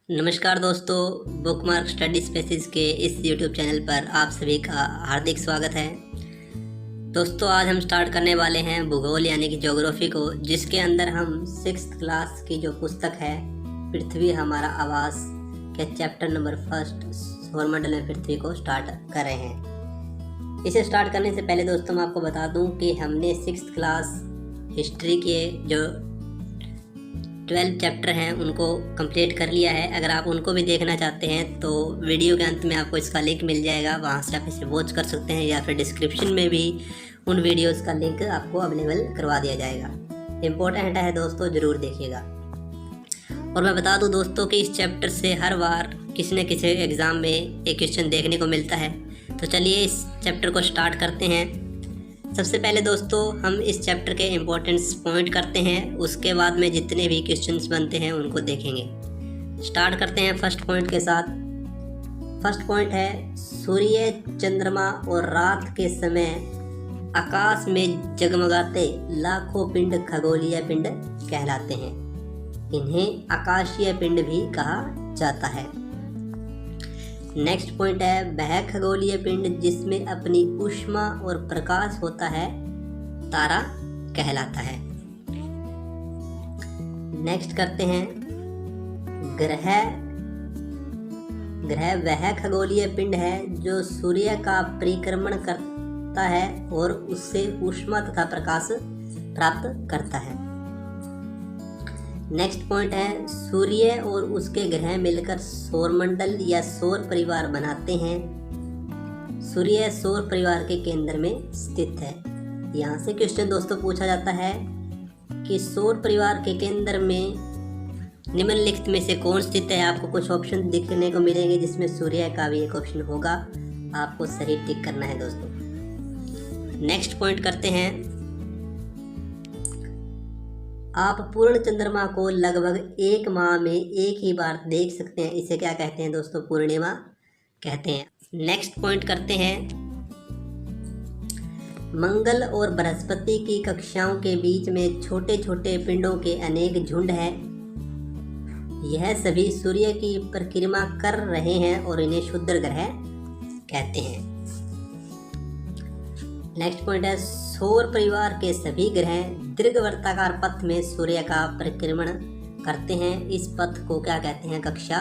नमस्कार दोस्तों, bookmark study spaces के इस YouTube चैनल पर आप सभी का हार्दिक स्वागत है। दोस्तों, आज हम स्टार्ट करने वाले हैं भूगोल यानी कि ज्योग्राफी को, जिसके अंदर हम 6th क्लास की जो पुस्तक है पृथ्वी हमारा आवास के चैप्टर नंबर 1 सौरमंडल में पृथ्वी को स्टार्ट कर रहे हैं। इसे स्टार्ट करने से पहले दोस्तों मैं आपको बता दूं कि हमने 6th क्लास हिस्ट्री के जो 12 चैप्टर हैं उनको कंप्लीट कर लिया है। अगर आप उनको भी देखना चाहते हैं तो वीडियो के अंत में आपको इसका लिंक मिल जाएगा, वहाँ से आप इसे वॉच कर सकते हैं, या फिर डिस्क्रिप्शन में भी उन वीडियोस का लिंक आपको अवेलेबल करवा दिया जाएगा। इम्पोर्टेंट है दोस्तों, ज़रूर देखिएगा। और मैं बता दूं दोस्तों कि इस चैप्टर से हर बार किसी न किसी एग्ज़ाम में एक क्वेश्चन देखने को मिलता है। तो चलिए इस चैप्टर को स्टार्ट करते हैं। सबसे पहले दोस्तों हम इस चैप्टर के इम्पोर्टेंस पॉइंट करते हैं, उसके बाद में जितने भी क्वेश्चंस बनते हैं उनको देखेंगे। स्टार्ट करते हैं फर्स्ट पॉइंट के साथ। फर्स्ट पॉइंट है, सूर्य, चंद्रमा और रात के समय आकाश में जगमगाते लाखों पिंड खगोलीय पिंड कहलाते हैं। इन्हें आकाशीय पिंड भी कहा जाता है। नेक्स्ट पॉइंट है, वह खगोलीय पिंड जिसमें अपनी ऊष्मा और प्रकाश होता है तारा कहलाता है। नेक्स्ट करते हैं, ग्रह वह खगोलीय पिंड है जो सूर्य का परिक्रमण करता है और उससे ऊष्मा तथा प्रकाश प्राप्त करता है। नेक्स्ट पॉइंट है, सूर्य और उसके ग्रह मिलकर सौरमंडल या सौर परिवार बनाते हैं। सूर्य सौर परिवार के केंद्र में स्थित है। यहाँ से क्वेश्चन दोस्तों पूछा जाता है कि सौर परिवार के केंद्र में निम्नलिखित में से कौन स्थित है। आपको कुछ ऑप्शन दिखने को मिलेंगे जिसमें सूर्य का भी एक ऑप्शन होगा, आपको सही टिक करना है दोस्तों। नेक्स्ट पॉइंट करते हैं, आप पूर्ण चंद्रमा को लगभग 1 माह में एक ही बार देख सकते हैं। इसे क्या कहते हैं दोस्तों? पूर्णिमा कहते हैं। नेक्स्ट पॉइंट करते हैं, मंगल और बृहस्पति की कक्षाओं के बीच में छोटे छोटे पिंडों के अनेक झुंड हैं। यह सभी सूर्य की परिक्रमा कर रहे हैं और इन्हें क्षुद्र ग्रह कहते हैं। नेक्स्ट पॉइंट है, सौर परिवार के सभी ग्रह दीर्घवृत्ताकार पथ में सूर्य का परिक्रमण करते हैं। इस पथ को क्या कहते हैं? कक्षा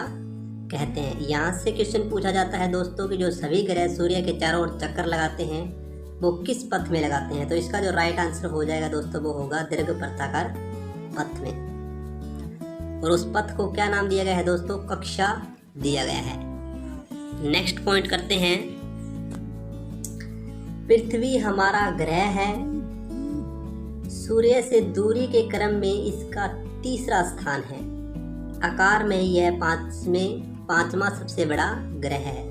कहते हैं। यहाँ से क्वेश्चन पूछा जाता है दोस्तों कि जो सभी ग्रह सूर्य के चारों ओर चक्कर लगाते हैं वो किस पथ में लगाते हैं? तो इसका जो राइट आंसर हो जाएगा दोस्तों वो होगा दीर्घवृत्ताकार पथ में। और उस पथ को क्या नाम दिया गया है दोस्तों? कक्षा दिया गया है। नेक्स्ट पॉइंट करते हैं, पृथ्वी हमारा ग्रह है। सूर्य से दूरी के क्रम में इसका तीसरा स्थान है। आकार में यह पांचवा सबसे बड़ा ग्रह है।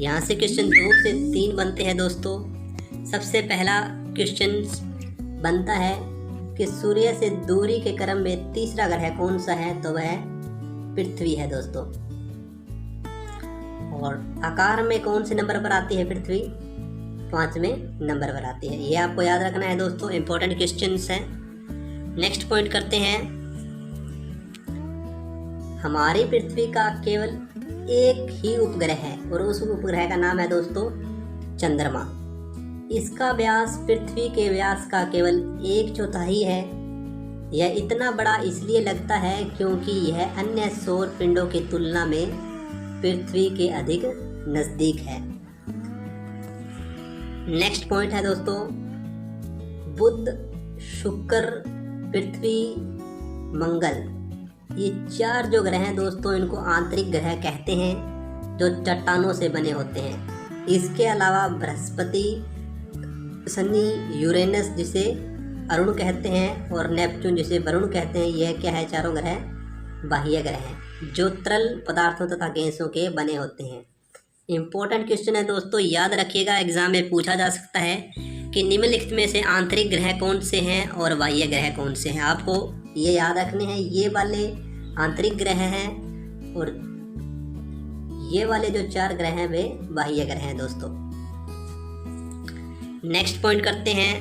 यहाँ से क्वेश्चन 2 से 3 बनते हैं दोस्तों। सबसे पहला क्वेश्चन बनता है कि सूर्य से दूरी के क्रम में तीसरा ग्रह कौन सा है? तो वह पृथ्वी है दोस्तों। और आकार में कौन से नंबर पर आती है पृथ्वी? 5वें नंबर पर आती है। ये आपको याद रखना है दोस्तों, इंपॉर्टेंट क्वेश्चंस हैं। नेक्स्ट पॉइंट करते हैं, हमारी पृथ्वी का केवल एक ही उपग्रह है और उस उपग्रह का नाम है दोस्तों चंद्रमा। इसका व्यास पृथ्वी के व्यास का केवल 1/4 है। यह इतना बड़ा इसलिए लगता है क्योंकि यह अन्य सौर पिंडों की तुलना में पृथ्वी के अधिक नजदीक है। नेक्स्ट पॉइंट है दोस्तों, बुध, शुक्र, पृथ्वी, मंगल, ये 4 जो ग्रह हैं दोस्तों इनको आंतरिक ग्रह कहते हैं जो चट्टानों से बने होते हैं। इसके अलावा बृहस्पति, शनि, यूरेनस जिसे अरुण कहते हैं और नेपच्यून जिसे वरुण कहते हैं, यह क्या है? चारों ग्रह बाह्य ग्रह हैं जो तरल पदार्थों तथा गैसों के बने होते हैं। इम्पोर्टेंट क्वेश्चन है दोस्तों, याद रखिएगा, एग्जाम में पूछा जा सकता है कि निम्नलिखित में से आंतरिक ग्रह कौन से हैं और बाह्य ग्रह कौन से हैं। आपको ये याद रखने हैं, ये वाले आंतरिक ग्रह हैं और ये वाले जो 4 ग्रह हैं वे बाह्य ग्रह हैं दोस्तों। नेक्स्ट पॉइंट करते हैं,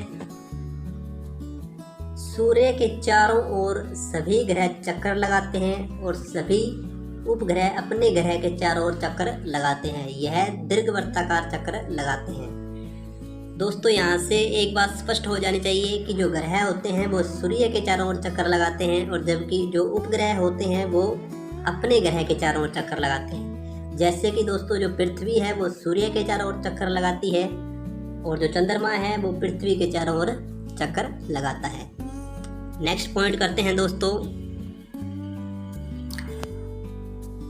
सूर्य के चारों ओर सभी ग्रह चक्कर लगाते हैं और सभी उपग्रह अपने ग्रह के चारों ओर चक्कर लगाते हैं। यह दीर्घवृत्ताकार चक्कर लगाते हैं। दोस्तों यहाँ से एक बात स्पष्ट हो जानी चाहिए कि जो ग्रह होते हैं वो सूर्य के चारों ओर चक्कर लगाते हैं, और जबकि जो उपग्रह होते हैं वो अपने ग्रह के चारों ओर चक्कर लगाते हैं। जैसे कि दोस्तों जो पृथ्वी है वो सूर्य के चारों ओर चक्कर लगाती है, और जो चंद्रमा है वो पृथ्वी के चारों ओर चक्कर लगाता है। नेक्स्ट पॉइंट करते हैं दोस्तों,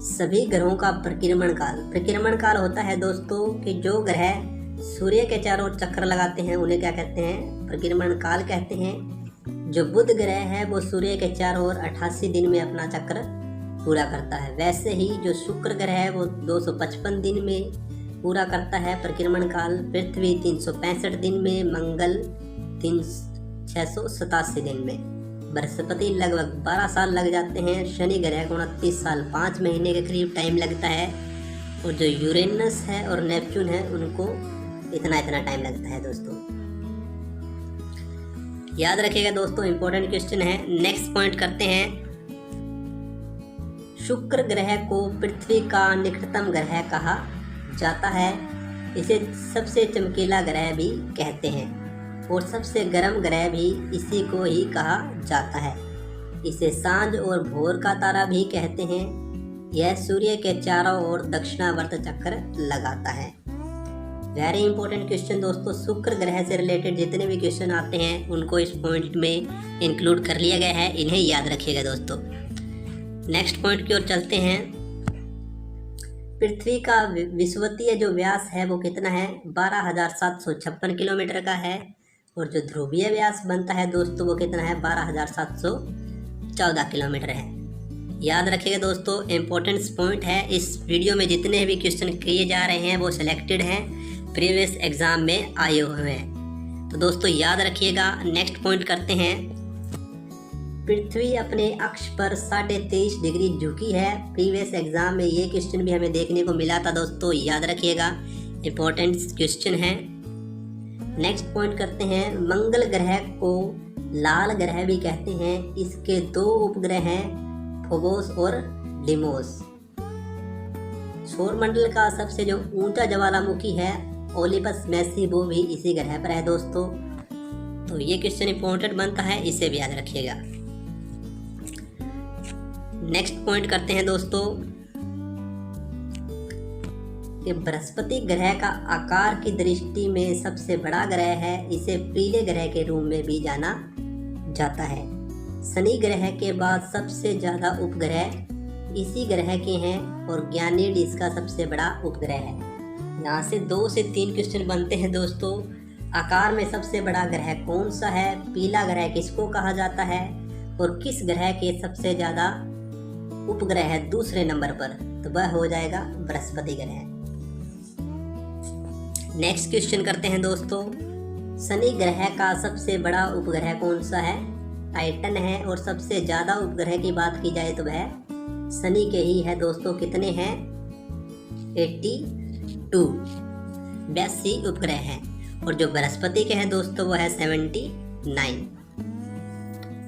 सभी ग्रहों का परिक्रमण काल। परिक्रमण काल होता है दोस्तों कि जो ग्रह सूर्य के चारों ओर चक्कर लगाते हैं उन्हें क्या कहते हैं? परिक्रमण काल कहते हैं। जो बुध ग्रह है वो सूर्य के चारों ओर 88 दिन में अपना चक्र पूरा करता है। वैसे ही जो शुक्र ग्रह है वो 255 दिन में पूरा करता है परिक्रमण काल। पृथ्वी 365 दिन में, मंगल 687 दिन में, बृहस्पति लगभग 12 साल लग जाते हैं, शनि ग्रह को 29 साल 5 महीने के करीब टाइम लगता है, और जो यूरेनस है और नेपच्यून है उनको इतना टाइम लगता है। दोस्तों याद रखिएगा दोस्तों, इंपॉर्टेंट क्वेश्चन है। नेक्स्ट पॉइंट करते हैं, शुक्र ग्रह को पृथ्वी का निकटतम ग्रह कहा जाता है। इसे सबसे चमकीला ग्रह भी कहते हैं, और सबसे गर्म ग्रह भी इसी को ही कहा जाता है। इसे सांझ और भोर का तारा भी कहते हैं। यह सूर्य के चारों ओर दक्षिणावर्त चक्कर लगाता है। वेरी इंपॉर्टेंट क्वेश्चन दोस्तों, शुक्र ग्रह से रिलेटेड जितने भी क्वेश्चन आते हैं उनको इस पॉइंट में इंक्लूड कर लिया गया है, इन्हें याद रखिएगा दोस्तों। नेक्स्ट पॉइंट की ओर चलते हैं। पृथ्वी का विषुवतीय जो व्यास है वो कितना है? 12,756 किलोमीटर का है, और जो ध्रुवीय व्यास बनता है दोस्तों वो कितना है? 12,714 किलोमीटर है। याद रखिएगा दोस्तों, इम्पोर्टेंट पॉइंट है। इस वीडियो में जितने भी क्वेश्चन किए जा रहे हैं वो सिलेक्टेड हैं, प्रीवियस एग्जाम में आए हुए हैं, तो दोस्तों याद रखिएगा। नेक्स्ट पॉइंट करते हैं, पृथ्वी अपने अक्ष पर 23.5 डिग्री झुकी है। प्रीवियस एग्जाम में ये क्वेश्चन भी हमें देखने को मिला था दोस्तों, याद रखिएगा, इम्पोर्टेंट क्वेश्चन है। नेक्स्ट पॉइंट करते हैं, मंगल ग्रह को लाल ग्रह भी कहते हैं। इसके 2 उपग्रह हैं, फोबोस और डिमोस। सौरमंडल का सबसे जो ऊंचा ज्वालामुखी है ओलिपस मैसी, वो भी इसी ग्रह पर है दोस्तों। तो ये क्वेश्चन इंपॉर्टेंट बनता है, इसे भी याद रखिएगा। नेक्स्ट पॉइंट करते हैं दोस्तों कि बृहस्पति ग्रह का आकार की दृष्टि में सबसे बड़ा ग्रह है। इसे पीले ग्रह के रूप में भी जाना जाता है। शनि ग्रह के बाद सबसे ज़्यादा उपग्रह इसी ग्रह के हैं, और ज्ञानीड इसका सबसे बड़ा उपग्रह है। यहाँ से 2 से 3 क्वेश्चन बनते हैं दोस्तों। आकार में सबसे बड़ा ग्रह कौन सा है? पीला ग्रह किसको कहा जाता है? और किस ग्रह के सबसे ज़्यादा उपग्रह है दूसरे नंबर पर? तो वह हो जाएगा बृहस्पति ग्रह। नेक्स्ट क्वेश्चन करते हैं दोस्तों, शनि ग्रह का सबसे बड़ा उपग्रह कौन सा है? टाइटन है, और सबसे ज़्यादा उपग्रह की बात की जाए तो वह शनि के ही है दोस्तों। कितने हैं? 82 उपग्रह हैं, और जो बृहस्पति के हैं दोस्तों वो है 79।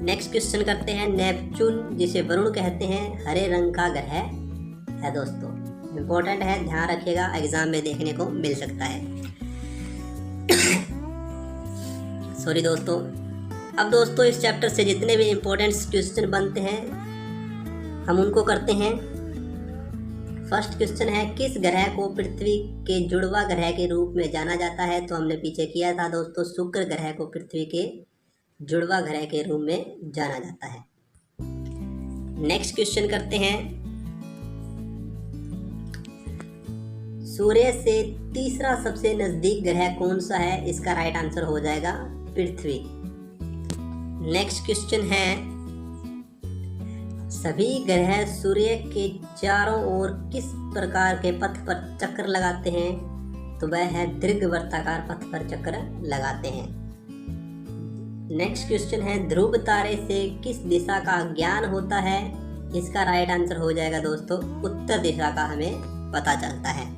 नेक्स्ट क्वेश्चन करते हैं, नेपच्यून जिसे वरुण कहते हैं हरे रंग का ग्रह है दोस्तों। इंपॉर्टेंट है, ध्यान रखिएगा, एग्जाम में देखने को मिल सकता है। सॉरी दोस्तों। अब दोस्तों इस चैप्टर से जितने भी इम्पोर्टेंट क्वेश्चन बनते हैं हम उनको करते हैं। फर्स्ट क्वेश्चन है, किस ग्रह को पृथ्वी के जुड़वा ग्रह के रूप में जाना जाता है? तो हमने पीछे किया था दोस्तों, शुक्र ग्रह को पृथ्वी के जुड़वा ग्रह के रूप में जाना जाता है। नेक्स्ट क्वेश्चन करते हैं, सूर्य से तीसरा सबसे नजदीक ग्रह कौन सा है? इसका राइट आंसर हो जाएगा पृथ्वी। नेक्स्ट क्वेश्चन है, सभी ग्रह सूर्य के चारों ओर किस प्रकार के पथ पर चक्कर लगाते हैं? तो वह है दीर्घवृत्ताकार पथ पर चक्कर लगाते हैं। नेक्स्ट क्वेश्चन है, ध्रुव तारे से किस दिशा का ज्ञान होता है? इसका राइट आंसर हो जाएगा दोस्तों उत्तर दिशा का हमें पता चलता है।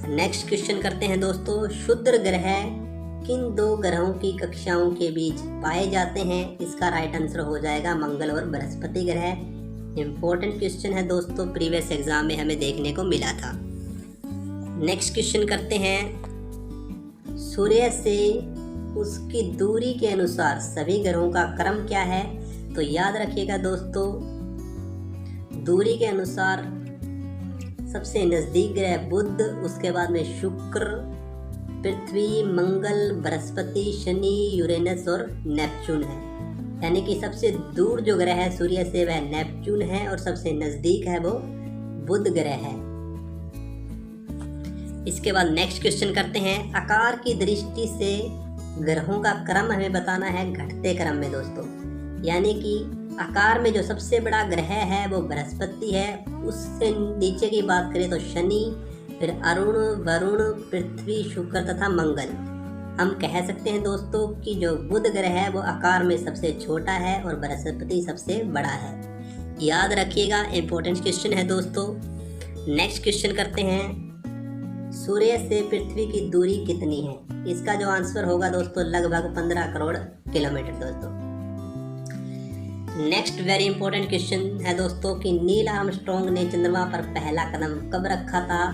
नेक्स्ट क्वेश्चन करते हैं दोस्तों, क्षुद्र ग्रह किन 2 ग्रहों की कक्षाओं के बीच पाए जाते हैं? इसका राइट आंसर हो जाएगा मंगल और बृहस्पति ग्रह। इम्पोर्टेंट क्वेश्चन है दोस्तों, प्रीवियस एग्जाम में हमें देखने को मिला था। नेक्स्ट क्वेश्चन करते हैं, सूर्य से उसकी दूरी के अनुसार सभी ग्रहों का क्रम क्या है? तो याद रखिएगा दोस्तों, दूरी के अनुसार सबसे नज़दीक ग्रह बुध, उसके बाद में शुक्र, पृथ्वी, मंगल, बृहस्पति, शनि, यूरेनस और नेपच्यून है। यानी कि सबसे दूर जो ग्रह है सूर्य से वह नेपच्यून है और सबसे नज़दीक है वो बुध ग्रह है। इसके बाद नेक्स्ट क्वेश्चन करते हैं, आकार की दृष्टि से ग्रहों का क्रम हमें बताना है घटते क्रम में दोस्तों। यानी कि आकार में जो सबसे बड़ा ग्रह है वो बृहस्पति है, उससे नीचे की बात करें तो शनि, फिर अरुण, वरुण, पृथ्वी, शुक्र तथा मंगल। हम कह सकते हैं दोस्तों कि जो बुध ग्रह है वो आकार में सबसे छोटा है और बृहस्पति सबसे बड़ा है। याद रखिएगा, इम्पोर्टेंट क्वेश्चन है दोस्तों। नेक्स्ट क्वेश्चन करते हैं, सूर्य से पृथ्वी की दूरी कितनी है? इसका जो आंसर होगा दोस्तों लगभग 15 करोड़ किलोमीटर दोस्तों। नेक्स्ट वेरी इंपॉर्टेंट क्वेश्चन है दोस्तों कि नील आर्मस्ट्रॉन्ग ने चंद्रमा पर पहला कदम कब रखा था?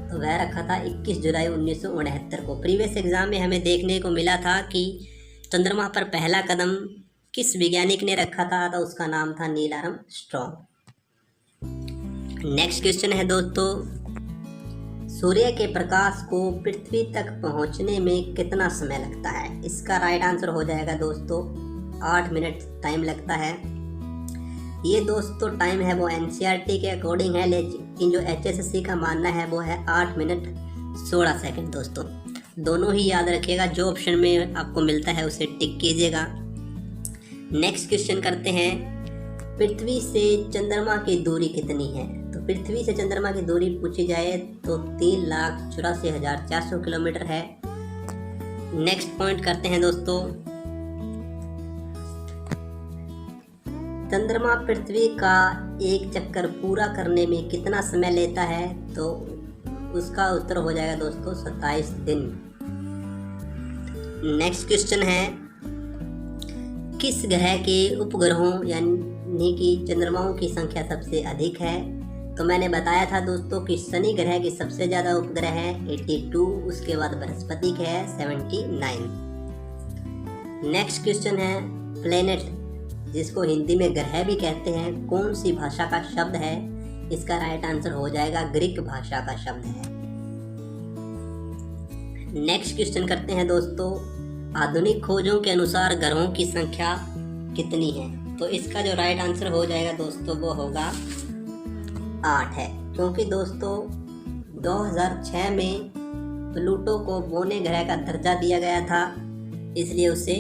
तो वह रखा था 21 जुलाई 1969 को। प्रीवियस एग्जाम में हमें देखने को मिला था कि चंद्रमा पर पहला कदम किस वैज्ञानिक ने रखा था, तो उसका नाम था नील आर्मस्ट्रॉन्ग। नेक्स्ट क्वेश्चन है दोस्तों, सूर्य के प्रकाश को पृथ्वी तक पहुंचने में कितना समय लगता है? इसका राइट आंसर हो जाएगा दोस्तों 8 मिनट टाइम लगता है। ये दोस्तों टाइम है वो एनसीईआरटी के अकॉर्डिंग है, लेकिन जो एचएसएससी का मानना है वो है 8 मिनट 16 सेकंड दोस्तों। दोनों ही याद रखिएगा, जो ऑप्शन में आपको मिलता है उसे टिक कीजिएगा। नेक्स्ट क्वेश्चन करते हैं, पृथ्वी से चंद्रमा की दूरी कितनी है? तो पृथ्वी से चंद्रमा की दूरी पूछी जाए तो 3,84,400 किलोमीटर है। नेक्स्ट पॉइंट करते हैं दोस्तों, चंद्रमा पृथ्वी का एक चक्कर पूरा करने में कितना समय लेता है? तो उसका उत्तर हो जाएगा दोस्तों 27 दिन। नेक्स्ट क्वेश्चन है, किस ग्रह के उपग्रहों यानी कि चंद्रमाओं की संख्या सबसे अधिक है? तो मैंने बताया था दोस्तों कि शनि ग्रह की सबसे ज़्यादा उपग्रह है 82, उसके बाद बृहस्पति के है 79। नेक्स्ट क्वेश्चन है, प्लेनेट जिसको हिंदी में ग्रह भी कहते हैं, कौन सी भाषा का शब्द है? इसका राइट आंसर हो जाएगा ग्रीक भाषा का शब्द है। नेक्स्ट क्वेश्चन करते हैं दोस्तों, आधुनिक खोजों के अनुसार ग्रहों की संख्या कितनी है? तो इसका जो राइट आंसर हो जाएगा दोस्तों वो होगा 8 है, क्योंकि दोस्तों 2006 में प्लूटो को बौने ग्रह का दर्जा दिया गया था, इसलिए उसे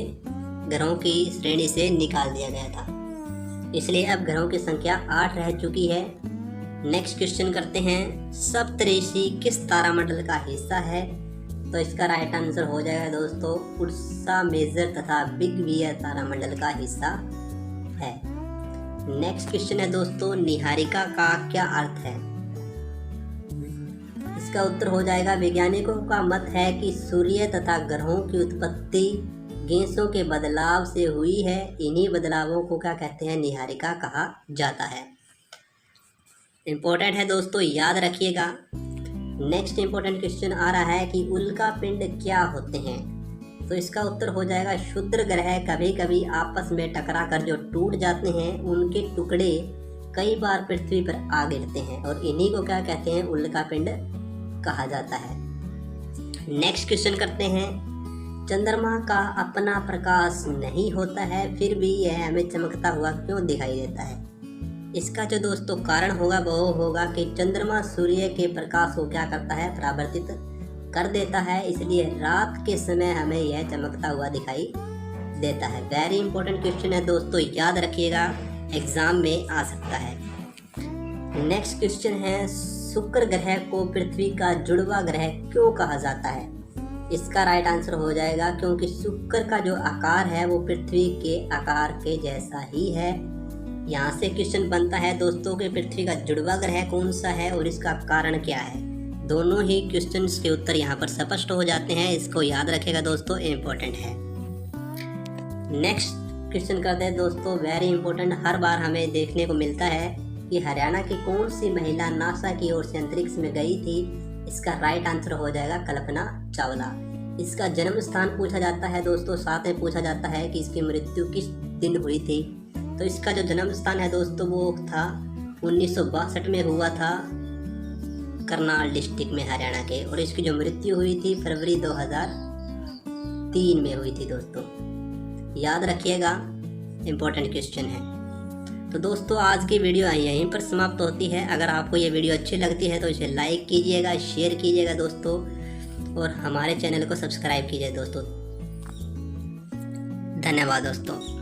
ग्रहों की श्रेणी से निकाल दिया गया था। इसलिए अब ग्रहों की संख्या 8 रह चुकी है। नेक्स्ट क्वेश्चन करते हैं, सप्तऋषि किस तारामंडल का हिस्सा है? तो इसका राइट आंसर हो जाएगा दोस्तों उर्सा मेजर तथा बिग बियर तारामंडल का हिस्सा है। नेक्स्ट क्वेश्चन है दोस्तों, निहारिका का क्या अर्थ है? इसका उत्तर हो जाएगा, वैज्ञानिकों का मत है कि सूर्य तथा ग्रहों की उत्पत्ति गैसों के बदलाव से हुई है। इन्हीं बदलावों को क्या कहते हैं? निहारिका कहा जाता है। इम्पोर्टेंट है दोस्तों, याद रखिएगा। नेक्स्ट इम्पोर्टेंट क्वेश्चन आ रहा है कि उल्का पिंड क्या होते हैं? तो इसका उत्तर हो जाएगा क्षुद्र ग्रह कभी कभी आपस में टकरा कर जो टूट जाते हैं, उनके टुकड़े कई बार पृथ्वी पर आ गिरते हैं और इन्हीं को क्या कहते हैं? उल्का पिंड कहा जाता है। नेक्स्ट क्वेश्चन करते हैं, चंद्रमा का अपना प्रकाश नहीं होता है फिर भी यह हमें चमकता हुआ क्यों दिखाई देता है? इसका जो दोस्तों कारण होगा वो होगा कि चंद्रमा सूर्य के प्रकाश को क्या करता है? परावर्तित कर देता है, इसलिए रात के समय हमें यह चमकता हुआ दिखाई देता है। वेरी इंपॉर्टेंट क्वेश्चन है दोस्तों, याद रखिएगा, एग्जाम में आ सकता है। नेक्स्ट क्वेश्चन है, शुक्र ग्रह को पृथ्वी का जुड़वा ग्रह क्यों कहा जाता है? इसका राइट आंसर हो जाएगा क्योंकि शुक्र का जो आकार है वो पृथ्वी के आकार के जैसा ही है। यहाँ से क्वेश्चन बनता है दोस्तों कि पृथ्वी का जुड़वा ग्रह कौन सा है और इसका कारण क्या है। दोनों ही क्वेश्चंस के उत्तर यहाँ पर स्पष्ट हो जाते हैं, इसको याद रखेगा दोस्तों, इम्पोर्टेंट है। नेक्स्ट क्वेश्चन करते हैं दोस्तों, वेरी इंपॉर्टेंट, हर बार हमें देखने को मिलता है कि हरियाणा की कौन सी महिला नासा की ओर से अंतरिक्ष में गई थी। इसका राइट आंसर हो जाएगा कल्पना चावला। इसका जन्म स्थान पूछा जाता है दोस्तों, साथ में पूछा जाता है कि इसकी मृत्यु किस दिन हुई थी। तो इसका जो जन्म स्थान है दोस्तों वो था 1962 में हुआ था करनाल डिस्ट्रिक्ट में हरियाणा के, और इसकी जो मृत्यु हुई थी फरवरी 2003 में हुई थी दोस्तों। याद रखिएगा, इम्पोर्टेंट क्वेश्चन है। तो दोस्तों आज की वीडियो यहीं पर समाप्त होती है। अगर आपको ये वीडियो अच्छी लगती है तो इसे लाइक कीजिएगा, शेयर कीजिएगा दोस्तों, और हमारे चैनल को सब्सक्राइब कीजिए दोस्तों। धन्यवाद दोस्तों।